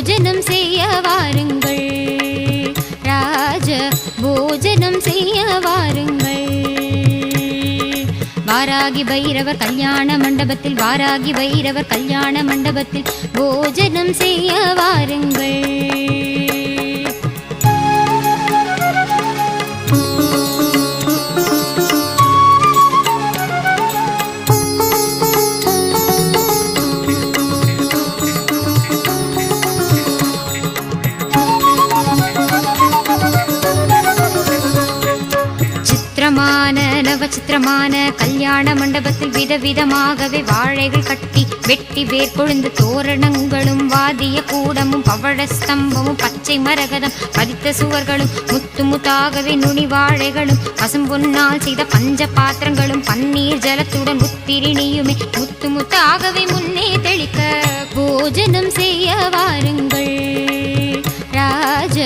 போஜனம் செய்ய வாருங்கள், ராஜ போஜனம் செய்ய வாருங்கள். வாராகி பைரவர் கல்யாண மண்டபத்தில், வாராகி பைரவர் கல்யாண மண்டபத்தில் போஜனம் செய்ய வாருங்கள். நவச்சித்திரமான கல்யாண மண்டபத்தில் விதவிதமாகவே வாழைகள் கட்டி வெட்டி வேர் கொழுந்து தோரணங்களும் வாதிய கூடமும் பவழ ஸ்தம்பமும் பச்சை மரகதம் பதித்த சுவர்களும் முத்து முத்தாகவே நுனி வாழைகளும் பசும்பொன்னால் செய்த பஞ்ச பாத்திரங்களும் பன்னீர் ஜலத்துடன் உத்திரிணியுமே முத்து முத்தாகவே முன்னே தெளிக்க போஜனம் செய்ய வாருங்கள், ராஜ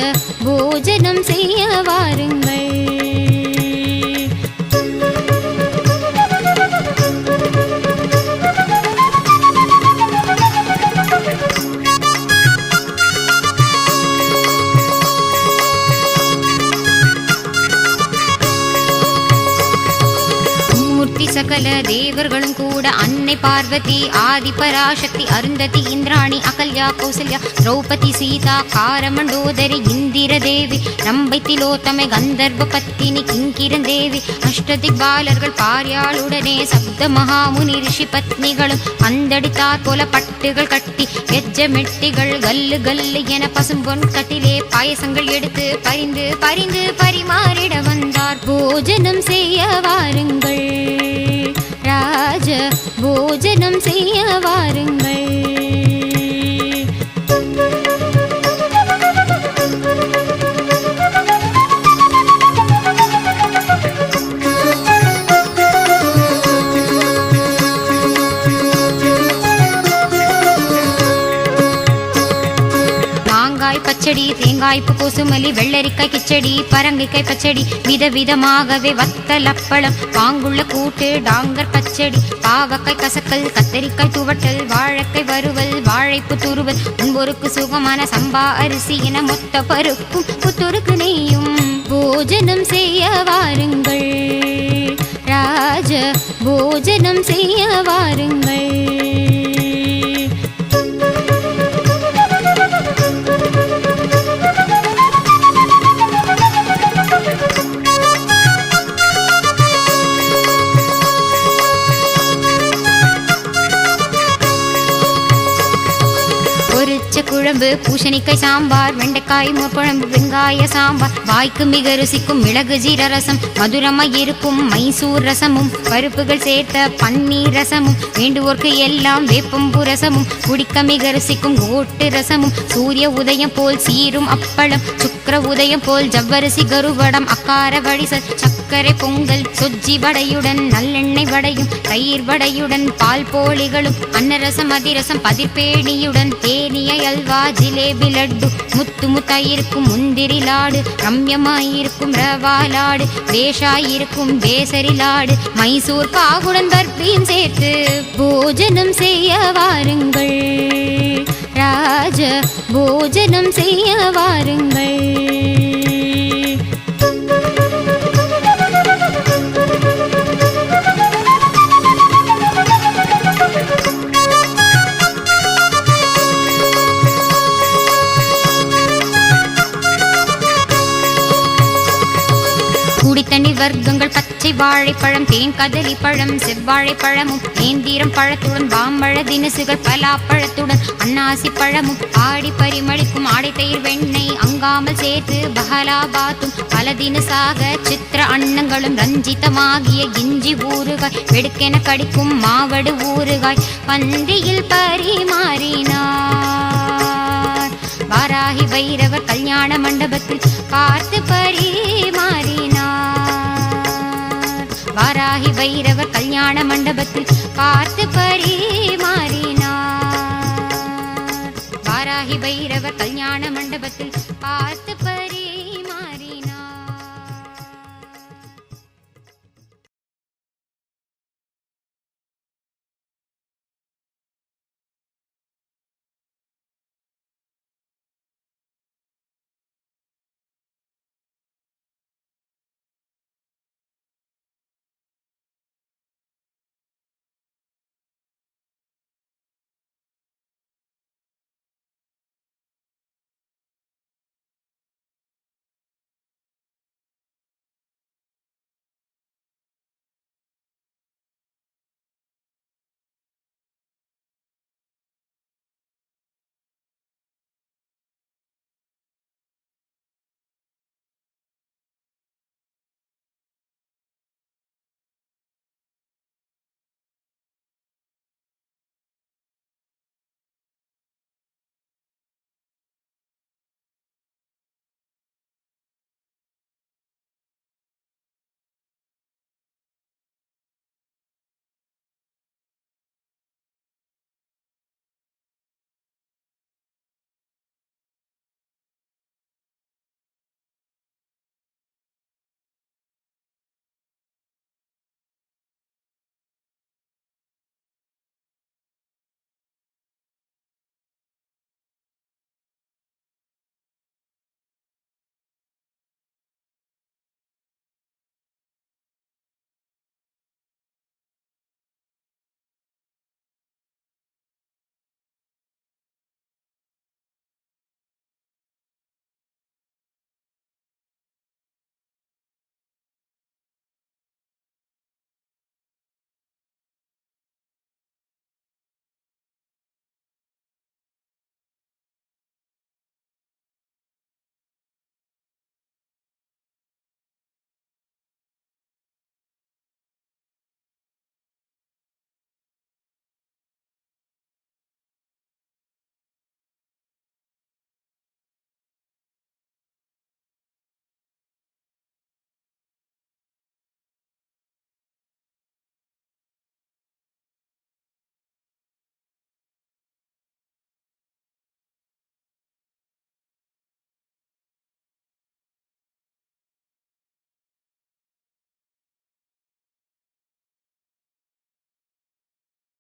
போஜனம் செய்ய வாருங்கள். சகல தேவர்களும் கூட அன்னை பார்வதி ஆதி பராசக்தி அருந்ததி இந்திராணி அகல்யா கௌசல்யா திரௌபதி சீதா காரமண்டோதரி இந்திர தேவி ரம்பை திலோத்தமை கந்தர்வ பத்தினி கிங்கிரன் தேவி அஷ்டதிக்பாலர்கள் பாரியாளுடனே சப்த மகாமுனி ரிஷி பத்னிகளும் அந்தடித்தார் போல பட்டுகள் கட்டி எஜ்ஜமெட்டிகள் கல்லு கல்லு என பசும்பொன் கட்டிலே பாயசங்கள் எடுத்து பரிந்து பரிந்து பரிமாறிட வந்தார். போஜனம் செய்ய வாருங்கள், ராஜ போஜனம் செய்ய வாருங்கள். பச்சடி தேங்காய்ப்பு கோசுமலி வெள்ளரிக்காய் கிச்சடி பரங்கிக்காய் பச்சடி விதவிதமாகவே வத்தல் அப்பளம் பாங்குள்ள கூட்டு டாங்கர் பச்சடி பாவக்காய் கசக்கல் கத்தரிக்காய் துவட்டல் வாழைக்காய் வறுவல் வாழைப்பு துருவல் முன்பொருக்கு சுகமான சம்பா அரிசி என மொத்த பருப்பும் புத்தொருக்கு நெய்யும். போஜனம் செய்ய வாருங்கள், ராஜ போஜனம் செய்ய வாருங்கள். குழம்பு பூசணிக்காய் சாம்பார் வெண்டைக்காய் குழம்பு வெங்காய சாம்பார் வாய்க்கு மிக ருசிக்கும் மிளகு ஜீர ரசம் மதுரமாய் இருக்கும் மைசூர் ரசமும் பருப்புகள் சேர்த்த பன்னீர் ரசமும் வேண்டுவோர்க்கு எல்லாம் வேப்பம்பு ரசமும் குடிக்க மிக ருசிக்கும் ஓட்டு ரசமும் சூரிய உதயம் போல் சீரும் அப்பளம் சுக்கர உதயம் போல் ஜவ்வரிசி கருவடம் அக்கார வழிசல் சர்க்கரை பொங்கல் சொஜ்ஜி வடையுடன் நல்லெண்ணெய் வடையும் தயிர் வடையுடன் பால் போலிகளும் அன்னரசம் அதிரசம் பதிர்பேணியுடன் தேனிய அல்வா ஜிலேபி லட்டு முத்து முத்தாயிருக்கும் முந்திரி லாடு ரம்யமாயிருக்கும் ரவா லாடு வேஷாயிருக்கும் பேசரி லாடு மைசூர் பாகுடன் பர்பியும் சேர்த்து போஜனம் செய்ய வாருங்கள், ராஜ போஜனம் செய்ய வாருங்கள். குடித்தண்ணி வர்க்கங்கள் பச்சை வாழைப்பழம் தேன் கதலி பழம் செவ்வாழைப்பழமும் நேந்திரம் பழத்துடன் பாம்பழ தினசுகள் பலாப்பழத்துடன் அன்னாசி பழமும் ஆடி பரிமளிக்கும் ஆடை தயிர் வெண்ணெய் அங்காமல் சேர்த்து பஹலாபாத்தும் பல தினசாக சித்திர அன்னங்களும் ரஞ்சிதமாகிய கிஞ்சி ஊறுகாய் வெடுக்கென கடிக்கும் மாவடு ஊறுகாய் பந்தியில் பரிமாறினார். வாராகி பைரவர் கல்யாண மண்டபத்தில் பார்த்து பரிமாறினார். வாராகி பைரவர் கல்யாண மண்டபத்தில் பார்த்து பரிமாறினார். வாராகி பைரவர் கல்யாண மண்டபத்தில் பார்த்து